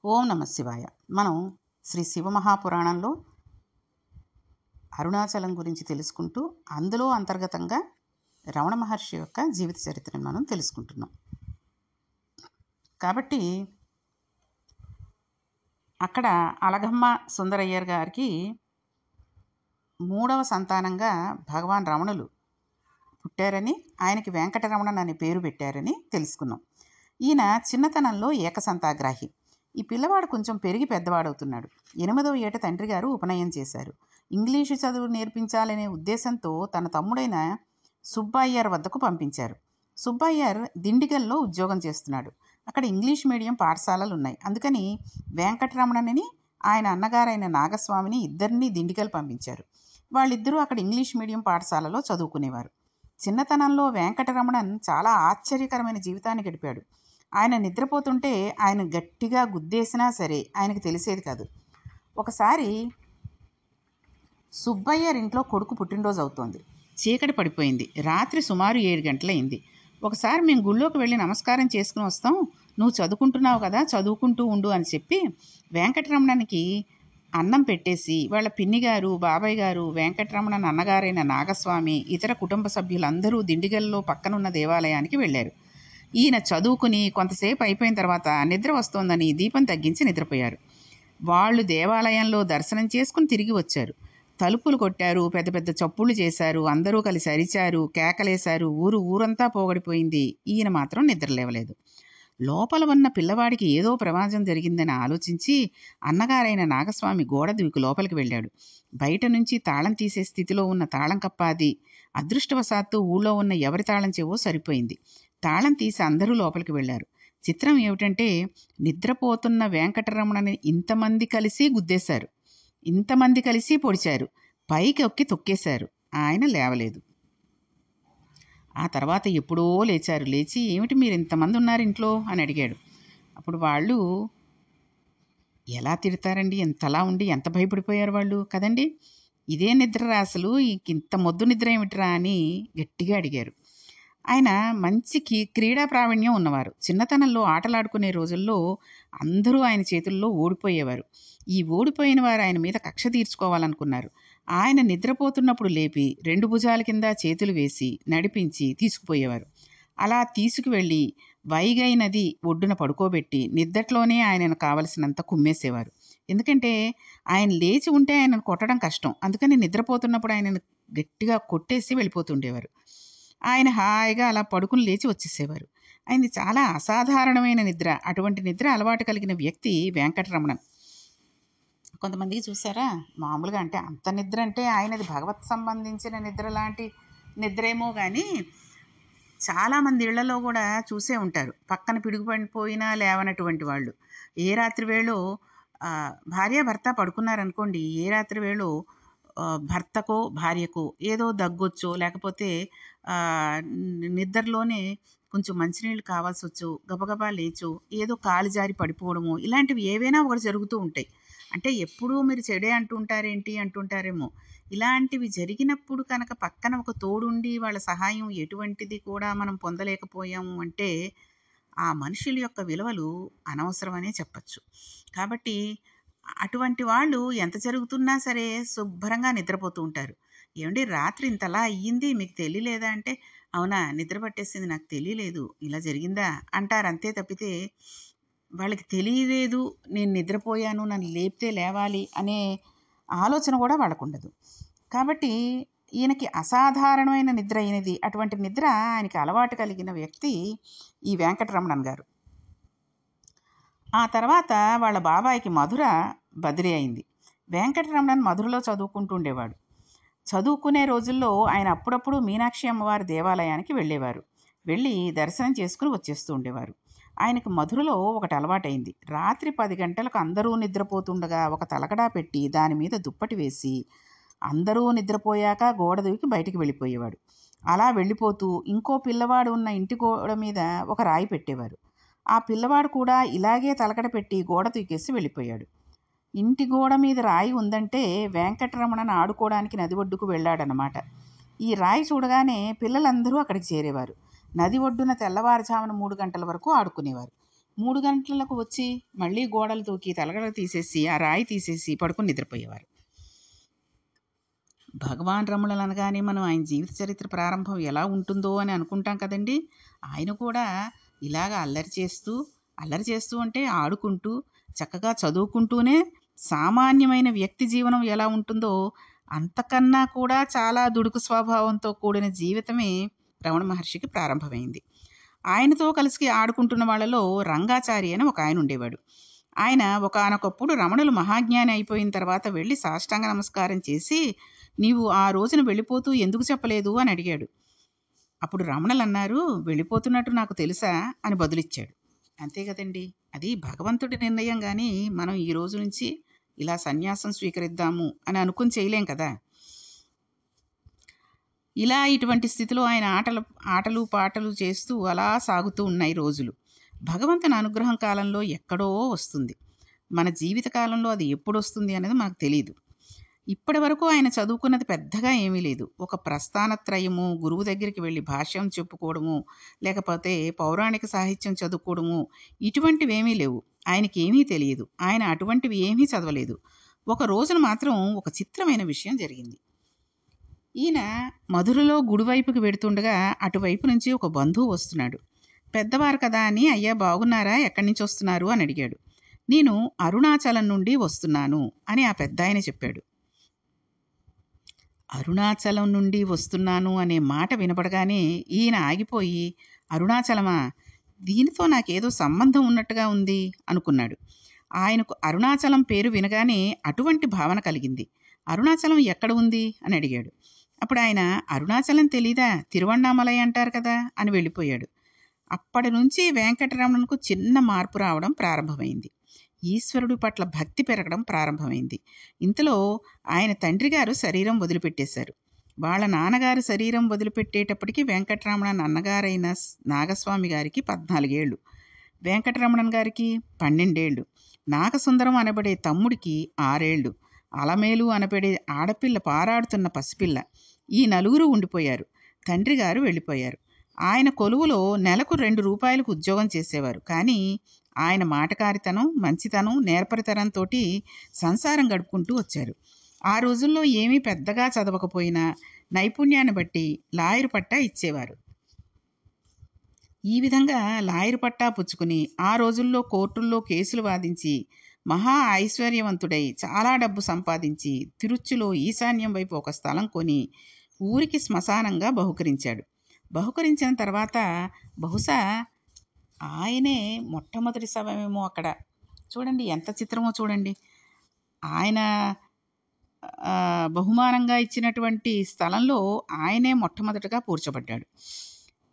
ఓం నమ శివాయ. మనం శ్రీ శివమహాపురాణంలో అరుణాచలం గురించి తెలుసుకుంటూ అందులో అంతర్గతంగా రమణ మహర్షి యొక్క జీవిత చరిత్రను మనం తెలుసుకుంటున్నాం. కాబట్టి అక్కడ అలగమ్మ సుందరయ్యర్ గారికి 3వ సంతానంగా భగవాన్ రమణులు పుట్టారని, ఆయనకి వెంకటరమణన్ అనే పేరు పెట్టారని తెలుసుకున్నాం. ఈయన చిన్నతనంలో ఏకసంతాగ్రాహి. ఈ పిల్లవాడు కొంచెం పెరిగి పెద్దవాడవుతున్నాడు. 8వ ఏట తండ్రి గారు ఉపనయనం చేశారు. ఇంగ్లీషు చదువు నేర్పించాలనే ఉద్దేశంతో తన తమ్ముడైన సుబ్బయ్యర్ వద్దకు పంపించారు. సుబ్బయ్యర్ దిండిగల్లో ఉద్యోగం చేస్తున్నాడు. అక్కడ ఇంగ్లీష్ మీడియం పాఠశాలలు ఉన్నాయి. అందుకని వెంకటరమణని ఆయన అన్నగారైన నాగస్వామిని ఇద్దరినీ దిండిగల్ పంపించారు. వాళ్ళిద్దరూ అక్కడ ఇంగ్లీష్ మీడియం పాఠశాలలో చదువుకునేవారు. చిన్నతనంలో వెంకటరమణన్ చాలా ఆశ్చర్యకరమైన జీవితాన్ని గడిపాడు. ఆయన నిద్రపోతుంటే ఆయన గట్టిగా గుద్దేసినా సరే ఆయనకు తెలిసేది కాదు. ఒకసారి సుబ్బయ్యర్ ఇంట్లో కొడుకు పుట్టినరోజు అవుతోంది. చీకటి పడిపోయింది. రాత్రి సుమారు 7 గంటలయింది. ఒకసారి మేము గుళ్ళోకి వెళ్ళి నమస్కారం చేసుకుని వస్తాం, నువ్వు చదువుకుంటున్నావు కదా, చదువుకుంటూ ఉండు అని చెప్పి వెంకటరమణనికి అన్నం పెట్టేసి వాళ్ళ పిన్నిగారు, బాబాయ్ గారు, వెంకటరమణన్ అన్నగారైన నాగస్వామి, ఇతర కుటుంబ సభ్యులందరూ దిండిగల్లో పక్కనున్న దేవాలయానికి వెళ్ళారు. ఈయన చదువుకుని కొంతసేపు అయిపోయిన తర్వాత నిద్ర వస్తోందని దీపం తగ్గించి నిద్రపోయారు. వాళ్ళు దేవాలయంలో దర్శనం చేసుకుని తిరిగి వచ్చారు. తలుపులు కొట్టారు, పెద్ద పెద్ద చప్పుళ్ళు చేశారు, అందరూ కలిసి అరిచారు, కేకలేశారు. ఊరంతా పోగడిపోయింది. ఈయన మాత్రం నిద్రలేవలేదు. లోపల ఉన్న పిల్లవాడికి ఏదో ప్రమాదం జరిగిందని ఆలోచించి అన్నగారైన నాగస్వామి గోడ దూకి లోపలికి వెళ్ళాడు. బయట నుంచి తాళం తీసే స్థితిలో ఉన్న తాళం కప్పాది అదృష్టవశాత్తు ఊళ్ళో ఉన్న ఎవరి తాళం చెవో సరిపోయింది. తాళం తీసి అందరూ లోపలికి వెళ్ళారు. చిత్రం ఏమిటంటే నిద్రపోతున్న వెంకటరమణని ఇంతమంది కలిసి గుద్దేశారు, ఇంతమంది కలిసి పొడిచారు, పైకి ఒక్కి తొక్కేశారు. ఆయన లేవలేదు. ఆ తర్వాత ఎప్పుడో లేచారు. లేచి ఏమిటి మీరు ఇంతమంది ఉన్నారు ఇంట్లో అని అడిగాడు. అప్పుడు వాళ్ళు ఎలా తిడతారండి, ఎంతలా ఉండి ఎంత భయపడిపోయారు వాళ్ళు కదండి. ఇదే నిద్ర అసలు ఇంత మొద్దు నిద్ర ఏమిట్రా అని గట్టిగా అడిగారు. ఆయన మంచి క్రీడా ప్రావీణ్యం ఉన్నవారు. చిన్నతనంలో ఆటలాడుకునే రోజుల్లో అందరూ ఆయన చేతుల్లో ఓడిపోయేవారు. ఈ ఓడిపోయిన వారు ఆయన మీద కక్ష తీర్చుకోవాలనుకున్నారు. ఆయన నిద్రపోతున్నప్పుడు లేపి 2 భుజాల కింద చేతులు వేసి నడిపించి తీసుకుపోయేవారు. అలా తీసుకువెళ్ళి వైగై నది ఒడ్డున పడుకోబెట్టి నిద్దట్లోనే ఆయనను కావలసినంత కుమ్మేసేవారు. ఎందుకంటే ఆయన లేచి ఉంటే ఆయనను కొట్టడం కష్టం. అందుకని నిద్రపోతున్నప్పుడు ఆయనను గట్టిగా కొట్టేసి వెళ్ళిపోతుండేవారు. ఆయన హాయిగా అలా పడుకుని లేచి వచ్చేసేవారు. ఆయనది చాలా అసాధారణమైన నిద్ర. అటువంటి నిద్ర అలవాటు కలిగిన వ్యక్తి వెంకటరమణన్. కొంతమందికి చూసారా, మామూలుగా అంటే అంత నిద్ర అంటే ఆయనది భగవత్ సంబంధించిన నిద్ర లాంటి నిద్రేమో కానీ చాలామంది ఇళ్లలో కూడా చూసే ఉంటారు, పక్కన పిడుగుపడిపోయినా లేవనటువంటి వాళ్ళు. ఏ రాత్రి వేళో భార్యాభర్త పడుకున్నారనుకోండి, ఏ రాత్రి వేళో భర్తకో భార్యకో ఏదో దగ్గొచ్చో లేకపోతే నిద్రలోనే కొంచెం మంచినీళ్ళు కావాల్సి వచ్చో గబగబా లేచో ఏదో కాలు జారి పడిపోవడమో ఇలాంటివి ఏవైనా ఒకటి జరుగుతూ ఉంటాయి. అంటే ఎప్పుడూ మీరు చెడే అంటుంటారేంటి అంటుంటారేమో. ఇలాంటివి జరిగినప్పుడు కనుక పక్కన ఒక తోడుండి వాళ్ళ సహాయం ఎటువంటిది కూడా మనం పొందలేకపోయాము అంటే ఆ మనుషుల యొక్క విలువలు అనవసరమనే చెప్పచ్చు. కాబట్టి అటువంటి వాళ్ళు ఎంత జరుగుతున్నా సరే శుభ్రంగా నిద్రపోతూ ఉంటారు. ఏమండి రాత్రి ఇంతలా అయ్యింది మీకు తెలియలేదా అంటే, అవునా నిద్ర పట్టేసింది నాకు తెలియలేదు, ఇలా జరిగిందా అంటారు. అంతే తప్పితే వాళ్ళకి తెలియలేదు, నేను నిద్రపోయాను, నన్ను లేపితే లేవాలి అనే ఆలోచన కూడా వాళ్ళకు ఉండదు. కాబట్టి ఈయనకి అసాధారణమైన నిద్ర అయినది. అటువంటి నిద్ర ఆయనకి అలవాటు కలిగిన వ్యక్తి ఈ వెంకటరమణన్ గారు. ఆ తర్వాత వాళ్ళ బాబాయికి మధుర బదిలీ అయింది. వెంకటరమణన్ మధురలో చదువుకుంటూ ఉండేవాడు. చదువుకునే రోజుల్లో ఆయన అప్పుడప్పుడు మీనాక్షి అమ్మవారి దేవాలయానికి వెళ్ళేవారు. వెళ్ళి దర్శనం చేసుకుని వచ్చేస్తూ ఉండేవారు. ఆయనకు మధురలో ఒకటి అలవాటైంది. రాత్రి 10 గంటలకు అందరూ నిద్రపోతుండగా ఒక తలకడా పెట్టి దాని మీద దుప్పటి వేసి అందరూ నిద్రపోయాక గోడ దూకి బయటికి వెళ్ళిపోయేవాడు. అలా వెళ్ళిపోతూ ఇంకో పిల్లవాడు ఉన్న ఇంటి గోడ మీద ఒక రాయి పెట్టేవారు. ఆ పిల్లవాడు కూడా ఇలాగే తలకడ పెట్టి గోడ దూకేసి వెళ్ళిపోయాడు. ఇంటి గోడ మీద రాయి ఉందంటే వెంకటరమణన్ ఆడుకోవడానికి నది ఒడ్డుకు వెళ్ళాడనమాట. ఈ రాయి చూడగానే పిల్లలందరూ అక్కడికి చేరేవారు. నది ఒడ్డున తెల్లవారుజామున 3 గంటల వరకు ఆడుకునేవారు. 3 గంటలకు వచ్చి మళ్ళీ గోడలు తూకి తలగడ తీసేసి ఆ రాయి తీసేసి పడుకొని నిద్రపోయేవారు. భగవాన్ రమణులు అనగానే మనం ఆయన జీవిత చరిత్ర ప్రారంభం ఎలా ఉంటుందో అని అనుకుంటాం కదండి. ఆయన కూడా ఇలాగ అల్లరి చేస్తూ అంటే ఆడుకుంటూ చక్కగా చదువుకుంటూనే సామాన్యమైన వ్యక్తి జీవనం ఎలా ఉంటుందో అంతకన్నా కూడా చాలా దుడుకు స్వభావంతో కూడిన జీవితమే రమణ మహర్షికి ప్రారంభమైంది. ఆయనతో కలిసి ఆడుకుంటున్న వాళ్ళలో రంగాచారి అని ఒక ఆయన ఉండేవాడు. ఆయన ఒకానొకప్పుడు రమణులు మహాజ్ఞాని అయిపోయిన తర్వాత వెళ్ళి సాష్టాంగ నమస్కారం చేసి, నీవు ఆ రోజున వెళ్ళిపోతూ ఎందుకు చెప్పలేదు అని అడిగాడు. అప్పుడు రమణులు అన్నారు, వెళ్ళిపోతున్నట్టు నాకు తెలుసా అని బదులిచ్చాడు. అంతే కదండి, అది భగవంతుడి నిర్ణయం. కానీ మనం ఈ రోజు నుంచి ఇలా సన్యాసం స్వీకరిద్దాము అని అనుకుని చేయలేం కదా. ఇలా ఇటువంటి స్థితిలో ఆయన ఆటలు పాటలు చేస్తూ అలా సాగుతూ ఉన్నాయి రోజులు. భగవంతుని అనుగ్రహం కాలంలో ఎక్కడో వస్తుంది. మన జీవిత కాలంలో అది ఎప్పుడు వస్తుంది అనేది మనకు తెలియదు. ఇప్పటి వరకు ఆయన చదువుకున్నది పెద్దగా ఏమీ లేదు. ఒక ప్రస్థానత్రయము, గురువు దగ్గరికి వెళ్ళి భాష్యం చెప్పుకోవడము, లేకపోతే పౌరాణిక సాహిత్యం చదువుకోవడము, ఇటువంటివేమీ లేవు. ఆయనకి ఏమీ తెలియదు. ఆయన అటువంటివి ఏమీ చదవలేదు. ఒక రోజున మాత్రం ఒక చిత్రమైన విషయం జరిగింది. ఈయన మధురలో గుడివైపుకి వెడుతుండగా అటువైపు నుంచి ఒక బంధువు వస్తున్నాడు. పెద్దవారు కదా అని, అయ్యా బాగున్నారా, ఎక్కడి నుంచి వస్తున్నారు అని అడిగాడు. నేను అరుణాచలం నుండి వస్తున్నాను అని ఆ పెద్ద ఆయన చెప్పాడు. అరుణాచలం నుండి వస్తున్నాను అనే మాట వినపడగానే ఈయన ఆగిపోయి, అరుణాచలమా, దీనితో నాకేదో సంబంధం ఉన్నట్టుగా ఉంది అనుకున్నాడు. ఆయనకు అరుణాచలం పేరు వినగానే అటువంటి భావన కలిగింది. అరుణాచలం ఎక్కడ ఉంది అని అడిగాడు. అప్పుడు ఆయన, అరుణాచలం తెలీదా, తిరువణ్ణామలై అంటారు కదా అని వెళ్ళిపోయాడు. అప్పటి నుంచి వెంకటరమణకు చిన్న మార్పు రావడం ప్రారంభమైంది. ఈశ్వరుడి పట్ల భక్తి పెరగడం ప్రారంభమైంది. ఇంతలో ఆయన తండ్రి గారు శరీరం వదిలిపెట్టేశారు. వాళ్ళ నాన్నగారు శరీరం వదిలిపెట్టేటప్పటికి వెంకటరమణ అన్నగారైన నాగస్వామి గారికి 14 ఏళ్ళు, వెంకటరమణన్ గారికి 12 ఏళ్ళు, నాగసుందరం అనబడే తమ్ముడికి 6 ఏళ్ళు, అలమేలు అనబడే ఆడపిల్ల పారాడుతున్న పసిపిల్ల. ఈ నలుగురు ఉండిపోయారు. తండ్రి గారు వెళ్ళిపోయారు. ఆయన కొలువులో నెలకు 2 రూపాయలకు ఉద్యోగం చేసేవారు. కానీ ఆయన మాటకారితనం, మంచితనం, నేర్పరితనంతో సంసారం గడుపుకుంటూ వచ్చారు. ఆ రోజుల్లో ఏమీ పెద్దగా చదవకపోయినా నైపుణ్యాన్ని బట్టి లాయరు పట్టా ఇచ్చేవారు. ఈ విధంగా లాయరు పట్టా పుచ్చుకుని ఆ రోజుల్లో కోర్టుల్లో కేసులు వాదించి మహా ఐశ్వర్యవంతుడై చాలా డబ్బు సంపాదించి తిరుచులో ఈశాన్యం వైపు ఒక స్థలం కొని ఊరికి శ్మశానంగా బహుకరించాడు. బహుకరించిన తర్వాత బహుశా ఆయనే మొట్టమొదటి సమయమేమో అక్కడ. చూడండి ఎంత చిత్రమో చూడండి. ఆయన బహుమానంగా ఇచ్చినటువంటి స్థలంలో ఆయనే మొట్టమొదటగా పూడ్చబడ్డాడు.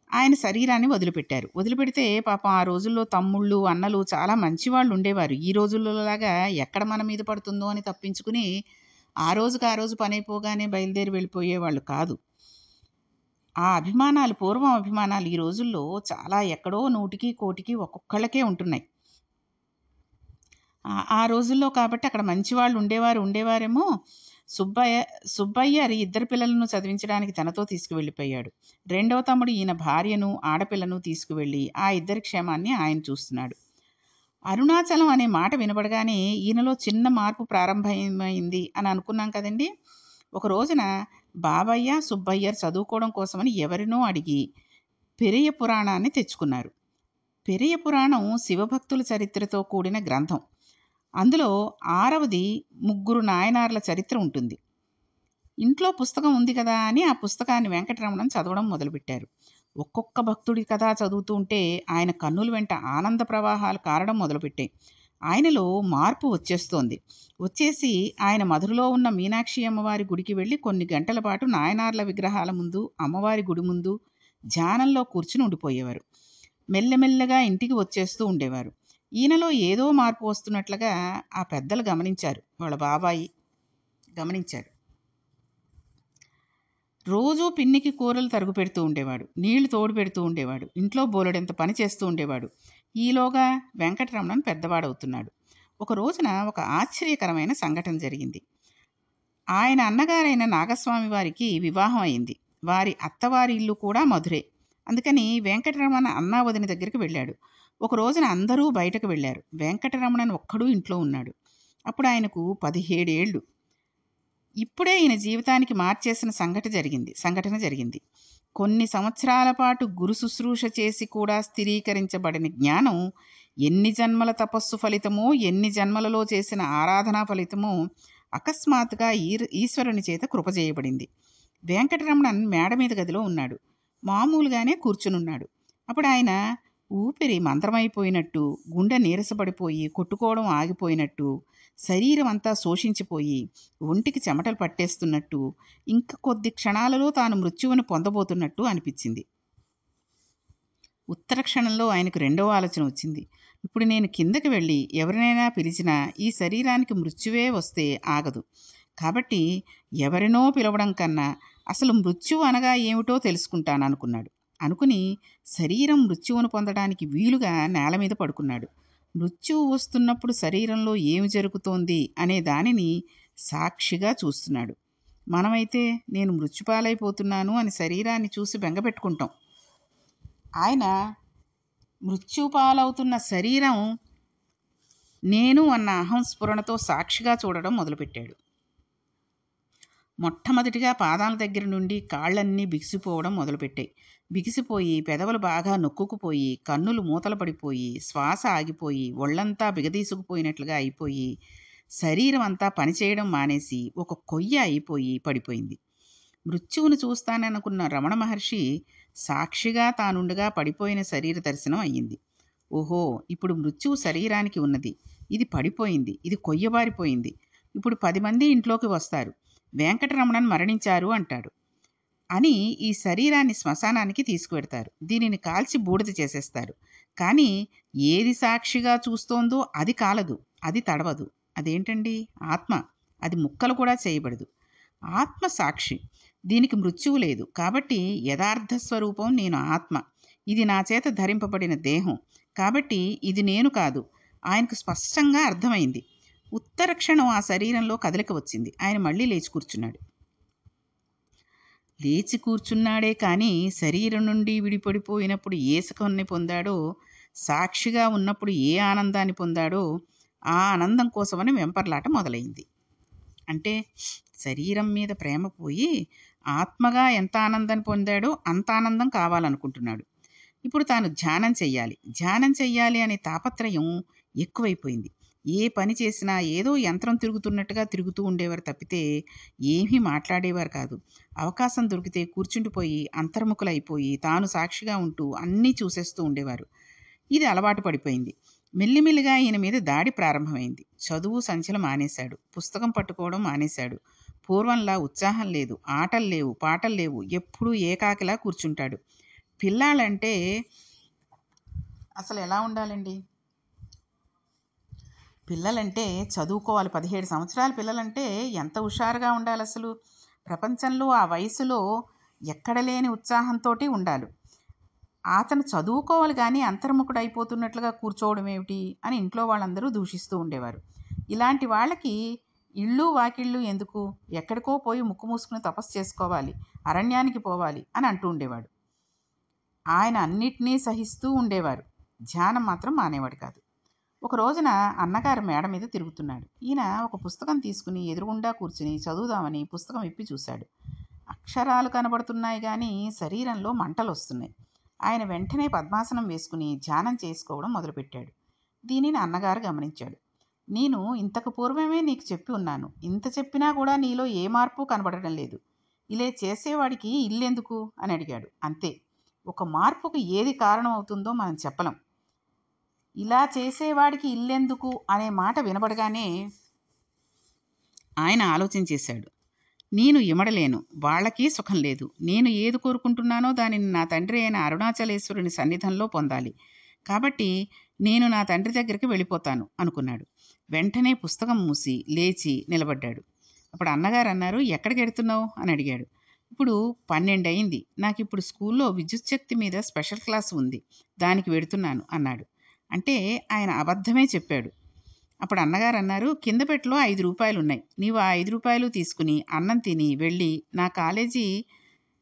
ఆయన శరీరాన్ని వదిలిపెట్టారు. వదిలిపెడితే పాపం ఆ రోజుల్లో తమ్ముళ్ళు, అన్నలు చాలా మంచివాళ్ళు ఉండేవారు. ఈ రోజుల్లోలాగా ఎక్కడ మన మీద పడుతుందో అని తప్పించుకుని ఆ రోజుకి ఆ రోజు పని అయిపోగానే బయలుదేరి వెళ్ళిపోయేవాళ్ళు కాదు. ఆ అభిమానాలు, పూర్వం అభిమానాలు ఈ రోజుల్లో చాలా ఎక్కడో 100కి 1,00,00,000కి ఒక్కొక్కళ్ళకే ఉంటున్నాయి. ఆ రోజుల్లో కాబట్టి అక్కడ మంచివాళ్ళు ఉండేవారేమో. సుబ్బయ్య ఇద్దరు పిల్లలను చదివించడానికి తనతో తీసుకువెళ్ళిపోయాడు. రెండవ తమ్ముడు ఈయన భార్యను, ఆడపిల్లను తీసుకువెళ్ళి ఆ ఇద్దరి క్షేమాన్ని ఆయన చూస్తున్నాడు. అరుణాచలం అనే మాట వినబడగానే ఈయనలో చిన్న మార్పు ప్రారంభమైంది అని అనుకున్నాం కదండి. ఒక రోజున బాబయ్య, సుబ్బయ్య చదువుకోవడం కోసమని ఎవరినో అడిగి పెరియ పురాణాన్ని తెచ్చుకున్నారు. పెరియ పురాణం శివభక్తుల చరిత్రతో కూడిన గ్రంథం. అందులో 6వది 3 నాయనార్ల చరిత్ర ఉంటుంది. ఇంట్లో పుస్తకం ఉంది కదా అని ఆ పుస్తకాన్ని వెంకటరమణన్ చదవడం మొదలుపెట్టారు. ఒక్కొక్క భక్తుడి కథ చదువుతూ ఉంటే ఆయన కన్నుల వెంట ఆనంద ప్రవాహాలు కారడం మొదలుపెట్టాయి. ఆయనలో మార్పు వచ్చేసి ఆయన మధురలో ఉన్న మీనాక్షి అమ్మవారి గుడికి వెళ్ళి కొన్ని గంటల పాటు నాయనార్ల విగ్రహాల ముందు, అమ్మవారి గుడి ముందు ధ్యానంలో కూర్చుని ఉండిపోయేవారు. మెల్లమెల్లగా ఇంటికి వచ్చేస్తూ ఉండేవారు. ఈయనలో ఏదో మార్పు వస్తున్నట్లుగా ఆ పెద్దలు గమనించారు. వాళ్ళ బాబాయి గమనించారు. రోజూ పిన్నికి కూరలు తరుగు పెడుతూ ఉండేవాడు, నీళ్లు తోడు పెడుతూ ఉండేవాడు, ఇంట్లో బోలెడంత పని చేస్తూ ఉండేవాడు. ఈలోగా వెంకటరమణన్ పెద్దవాడవుతున్నాడు. ఒక రోజున ఒక ఆశ్చర్యకరమైన సంఘటన జరిగింది. ఆయన అన్నగారైన నాగస్వామి వారికి వివాహం అయింది. వారి అత్తవారి ఇల్లు కూడా మధురే. అందుకని వెంకటరమణ అన్నా వదిన దగ్గరికి వెళ్ళాడు. ఒక రోజున అందరూ బయటకు వెళ్ళారు. వెంకటరమణన్ ఒక్కడూ ఇంట్లో ఉన్నాడు. అప్పుడు ఆయనకు 17 ఏళ్ళు. ఇప్పుడే ఈయన జీవితానికి మార్చేసిన సంఘటన జరిగింది. కొన్ని సంవత్సరాల పాటు గురు శుశ్రూష చేసి కూడా స్థిరీకరించబడని జ్ఞానం ఎన్ని జన్మల తపస్సు ఫలితమో, ఎన్ని జన్మలలో చేసిన ఆరాధనా ఫలితమో అకస్మాత్తుగా ఈశ్వరుని చేత కృపజేయబడింది. వెంకటరమణన్ మేడ మీద గదిలో ఉన్నాడు. మామూలుగానే కూర్చునున్నాడు. అప్పుడు ఆయన ఊపిరి మంత్రమైపోయినట్టు, గుండె నీరసపడిపోయి కొట్టుకోవడం ఆగిపోయినట్టు, శరీరం అంతా శోషించిపోయి ఒంటికి చెమటలు పట్టేస్తున్నట్టు, ఇంక కొద్ది క్షణాలలో తాను మృత్యువును పొందబోతున్నట్టు అనిపించింది. ఉత్తర క్షణంలో ఆయనకు రెండవ ఆలోచన వచ్చింది. ఇప్పుడు నేను కిందకి వెళ్ళి ఎవరినైనా పిలిచినా ఈ శరీరానికి మృత్యువే వస్తే ఆగదు. కాబట్టి ఎవరినో పిలవడం కన్నా అసలు మృత్యువు అనగా ఏమిటో తెలుసుకుంటాననుకున్నాడు. అనుకుని శరీరం మృత్యువును పొందడానికి వీలుగా నేల మీద పడుకున్నాడు. మృత్యువు వస్తున్నప్పుడు శరీరంలో ఏమి జరుగుతోంది అనే దానిని సాక్షిగా చూస్తున్నాడు. మనమైతే నేను మృత్యుపాలైపోతున్నాను అని శరీరాన్ని చూసి బెంగపెట్టుకుంటాం. ఆయన మృత్యుపాలవుతున్న శరీరం నేను అన్న అహంస్ఫురణతో సాక్షిగా చూడడం మొదలుపెట్టాడు. మొట్టమొదటిగా పాదాల దగ్గర నుండి కాళ్ళన్నీ బిగిసిపోవడం మొదలుపెట్టాయి. బిగిసిపోయి పెదవులు బాగా నొక్కుకుపోయి, కన్నులు మూతలు పడిపోయి, శ్వాస ఆగిపోయి, ఒళ్ళంతా బిగదీసుకుపోయినట్లుగా అయిపోయి, శరీరం అంతా పనిచేయడం మానేసి ఒక కొయ్య అయిపోయి పడిపోయింది. మృత్యువును చూస్తాననుకున్న రమణ మహర్షి సాక్షిగా తానుండగా పడిపోయిన శరీర దర్శనం అయ్యింది. ఓహో, ఇప్పుడు మృత్యువు శరీరానికి ఉన్నది. ఇది పడిపోయింది. ఇది కొయ్యబారిపోయింది. ఇప్పుడు 10 మంది ఇంట్లోకి వస్తారు. వెంకటరమణన్ మరణించారు అంటాడు అని ఈ శరీరాన్ని శ్మశానానికి తీసుకువెడతారు. దీనిని కాల్చి బూడిద చేసేస్తారు. కానీ ఏది సాక్షిగా చూస్తోందో అది కాలదు, అది తడవదు. అదేంటండి? ఆత్మ. అది ముక్కలు కూడా చేయబడదు. ఆత్మ సాక్షి. దీనికి మృత్యువు లేదు. కాబట్టి యథార్థ స్వరూపం నేను ఆత్మ. ఇది నా చేత ధరింపబడిన దేహం. కాబట్టి ఇది నేను కాదు. ఆయనకు స్పష్టంగా అర్థమైంది. ఉత్తర క్షణం ఆ శరీరంలో కదలిక వచ్చింది. ఆయన మళ్ళీ లేచి కూర్చున్నాడు. లేచి కూర్చున్నాడే కానీ శరీరం నుండి విడిపడిపోయినప్పుడు ఏ సుఖాన్ని పొందాడో, సాక్షిగా ఉన్నప్పుడు ఏ ఆనందాన్ని పొందాడో ఆ ఆనందం కోసమని వెంపర్లాట మొదలైంది. అంటే శరీరం మీద ప్రేమ పోయి ఆత్మగా ఎంత ఆనందాన్ని పొందాడో అంత ఆనందం కావాలనుకుంటున్నాడు. ఇప్పుడు తాను ధ్యానం చెయ్యాలి అనే తాపత్రయం ఎక్కువైపోయింది. ఏ పని చేసినా ఏదో యంత్రం తిరుగుతున్నట్టుగా తిరుగుతూ ఉండేవారు తప్పితే ఏమీ మాట్లాడేవారు కాదు. అవకాశం దొరికితే కూర్చుండిపోయి అంతర్ముఖులైపోయి తాను సాక్షిగా ఉంటూ అన్నీ చూసేస్తూ ఉండేవారు. ఇది అలవాటు పడిపోయింది. మెల్లిమెల్లిగా ఈయన మీద దాడి ప్రారంభమైంది. చదువు సంచలు మానేశాడు. పుస్తకం పట్టుకోవడం మానేశాడు. పూర్వంలా ఉత్సాహం లేదు. ఆటలు లేవు, పాటలు లేవు. ఎప్పుడూ ఏకాకిలా కూర్చుంటాడు. పిల్లాళ్ళంటే అసలు ఎలా ఉండాలండి? పిల్లలంటే చదువుకోవాలి. 17 సంవత్సరాల పిల్లలంటే ఎంత హుషారుగా ఉండాలి అసలు. ప్రపంచంలో ఆ వయసులో ఎక్కడ లేని ఉత్సాహంతో ఉండాలి. అతను చదువుకోవాలి కానీ అంతర్ముఖుడు అయిపోతున్నట్లుగా కూర్చోవడం ఏమిటి అని ఇంట్లో వాళ్ళందరూ దూషిస్తూ ఉండేవారు. ఇలాంటి వాళ్ళకి ఇళ్ళు వాకిళ్ళు ఎందుకు, ఎక్కడికో పోయి ముక్కు మూసుకుని తపస్సు చేసుకోవాలి, అరణ్యానికి పోవాలి అని అంటూ ఉండేవాడు. ఆయన అన్నిటినీ సహిస్తూ ఉండేవారు. ధ్యానం మాత్రం మానేవాడు కాదు. ఒక రోజున అన్నగారు మేడ మీద తిరుగుతున్నాడు. ఈయన ఒక పుస్తకం తీసుకుని ఎదురుగుండా కూర్చుని చదువుదామని పుస్తకం విప్పి చూశాడు. అక్షరాలు కనబడుతున్నాయి కానీ శరీరంలో మంటలు వస్తున్నాయి. ఆయన వెంటనే పద్మాసనం వేసుకుని ధ్యానం చేసుకోవడం మొదలుపెట్టాడు. దీనిని అన్నగారు గమనించాడు. నేను ఇంతకు పూర్వమే నీకు చెప్పి ఉన్నాను. ఇంత చెప్పినా కూడా నీలో ఏ మార్పు కనబడటం లేదు. ఇలా చేసేవాడికి ఇల్లెందుకు అని అడిగాడు. అంతే, ఒక మార్పుకు ఏది కారణం అవుతుందో మనం చెప్పలేం. ఇలా చేసేవాడికి ఇల్లెందుకు అనే మాట వినబడగానే ఆయన ఆలోచన చేశాడు. నేను ఇమడలేను, వాళ్ళకి సుఖం లేదు. నేను ఏది కోరుకుంటున్నానో దానిని నా తండ్రి అయిన అరుణాచలేశ్వరుని సన్నిధంలో పొందాలి. కాబట్టి నేను నా తండ్రి దగ్గరికి వెళ్ళిపోతాను అనుకున్నాడు. వెంటనే పుస్తకం మూసి లేచి నిలబడ్డాడు. అప్పుడు అన్నగారు అన్నారు, ఎక్కడికి వెడుతున్నావు అని అడిగాడు. ఇప్పుడు 12 అయింది. నాకు ఇప్పుడు స్కూల్లో విద్యుత్ శక్తి మీద స్పెషల్ క్లాస్ ఉంది, దానికి వెడుతున్నాను అన్నాడు. అంటే ఆయన అబద్ధమే చెప్పాడు. అప్పుడు అన్నగారు అన్నారు, కింద పెట్టెలో 5 రూపాయలు ఉన్నాయి. నీవు ఆ 5 రూపాయలు తీసుకుని అన్నం తిని వెళ్ళి నా కాలేజీ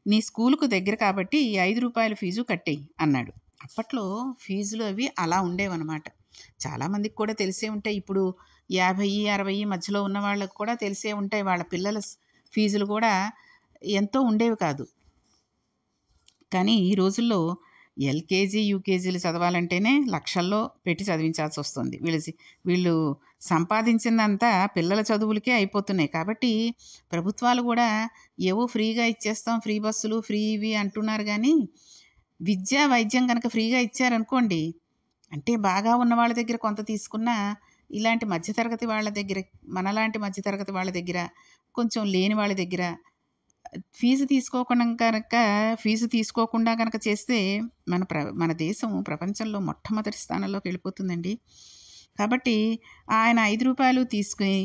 నీ స్కూలుకు దగ్గర కాబట్టి ఈ 5 రూపాయల ఫీజు కట్టేయి అన్నాడు. అప్పట్లో ఫీజులు అవి అలా ఉండేవన్నమాట. చాలామందికి కూడా తెలిసే ఉంటాయి. ఇప్పుడు 50, 60 మధ్యలో ఉన్న వాళ్ళకి కూడా తెలిసే ఉంటాయి. వాళ్ళ పిల్లల ఫీజులు కూడా ఎంతో ఉండేవి కాదు. కానీ ఈ రోజుల్లో ఎల్‌కేజీ, యూకేజీలు చదవాలంటేనే లక్షల్లో పెట్టి చదివించాల్సొస్తుంది. వీళ్ళు సంపాదించిందంతా పిల్లల చదువులకే అయిపోతున్నాయి. కాబట్టి ప్రభుత్వాలు గూడా ఏవో ఫ్రీగా ఇచ్చేస్తాం, ఫ్రీ బస్సులు, ఫ్రీ ఇవి అంటున్నారు గానీ, విద్య, వైద్యం గనక ఫ్రీగా ఇచ్చారనుకోండి, అంటే బాగా ఉన్న వాళ్ళ దగ్గర కొంత తీసుకున్నా, ఇలాంటి మధ్య తరగతి వాళ్ళ దగ్గర, మనలాంటి మధ్య తరగతి వాళ్ళ దగ్గర, కొంచెం లేని వాళ్ళ దగ్గర ఫీజు తీసుకోకుండా గనక చేస్తే మన దేశం ప్రపంచంలో మొట్టమొదటి స్థానంలోకి వెళ్ళిపోతుందండి. కాబట్టి ఆయన రూ. 5 తీసుకొని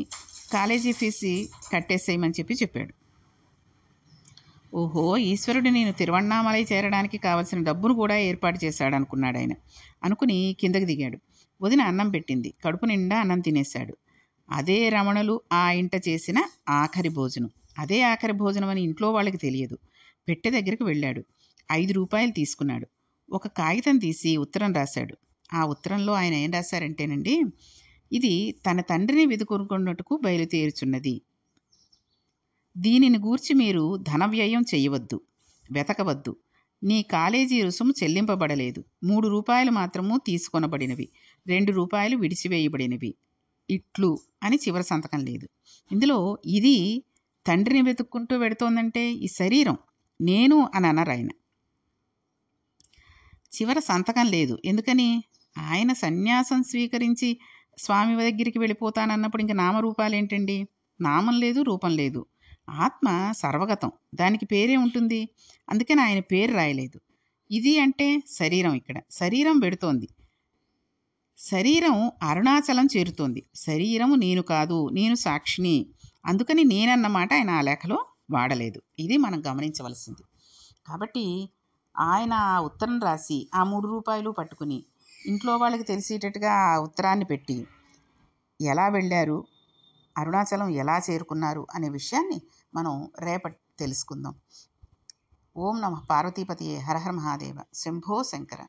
కాలేజీ ఫీజు కట్టేసేయమని చెప్పాడు. ఓహో! ఈశ్వరుడు నేను తిరువణ్ణామలై చేరడానికి కావలసిన డబ్బును కూడా ఏర్పాటు చేశాడనుకున్నాడాయన. అనుకుని కిందకి దిగాడు. వదిన అన్నం పెట్టింది. కడుపు నిండా అన్నం తినేశాడు. అదే రమణులు ఆ ఇంట చేసిన ఆఖరి భోజనం. అదే ఆఖరి భోజనం అని ఇంట్లో వాళ్ళకి తెలియదు. పెట్టె దగ్గరికి వెళ్ళాడు. రూ. 5 తీసుకున్నాడు. ఒక కాగితం తీసి ఉత్తరం రాశాడు. ఆ ఉత్తరంలో ఆయన ఏం రాశారంటేనండి, ఇది తన తండ్రిని వెదుకొనుకొనుటకు బయలుదేరుచున్నది. దీనిని గూర్చి మీరు ధన వ్యయం చెయ్యవద్దు, వెతకవద్దు. నీ కాలేజీ రుసుము చెల్లింపబడలేదు. రూ. 3 మాత్రము తీసుకొనబడినవి. రూ. 2 విడిచివేయబడినవి. ఇట్లు అని చివరి సంతకం లేదు. ఇందులో ఇది తండ్రిని వెతుక్కుంటూ వెడుతోందంటే ఈ శరీరం నేను అని అనరాయన. చివర సంతకం లేదు. ఎందుకని? ఆయన సన్యాసం స్వీకరించి స్వామి దగ్గరికి వెళ్ళిపోతానన్నప్పుడు ఇంక నామరూపాలేంటండి? నామం లేదు, రూపం లేదు. ఆత్మ సర్వగతం. దానికి పేరే ఉంటుంది. అందుకని ఆయన పేరు రాయలేదు. ఇది అంటే శరీరం. ఇక్కడ శరీరం వెడుతోంది. శరీరం అరుణాచలం చేరుతోంది. శరీరము నేను కాదు, నేను సాక్షిని. అందుకని నేనన్నమాట ఆయన ఆ లేఖలో వాడలేదు. ఇది మనం గమనించవలసింది. కాబట్టి ఆయన ఆ ఉత్తరం రాసి ఆ రూ. 3 పట్టుకుని ఇంట్లో వాళ్ళకి తెలిసేటట్టుగా ఆ ఉత్తరాన్ని పెట్టి ఎలా వెళ్ళారు, అరుణాచలం ఎలా చేరుకున్నారు అనే విషయాన్ని మనం రేపటి తెలుసుకుందాం. ఓం నమః పార్వతీపతియే హర హర మహాదేవ శంభో శంకర.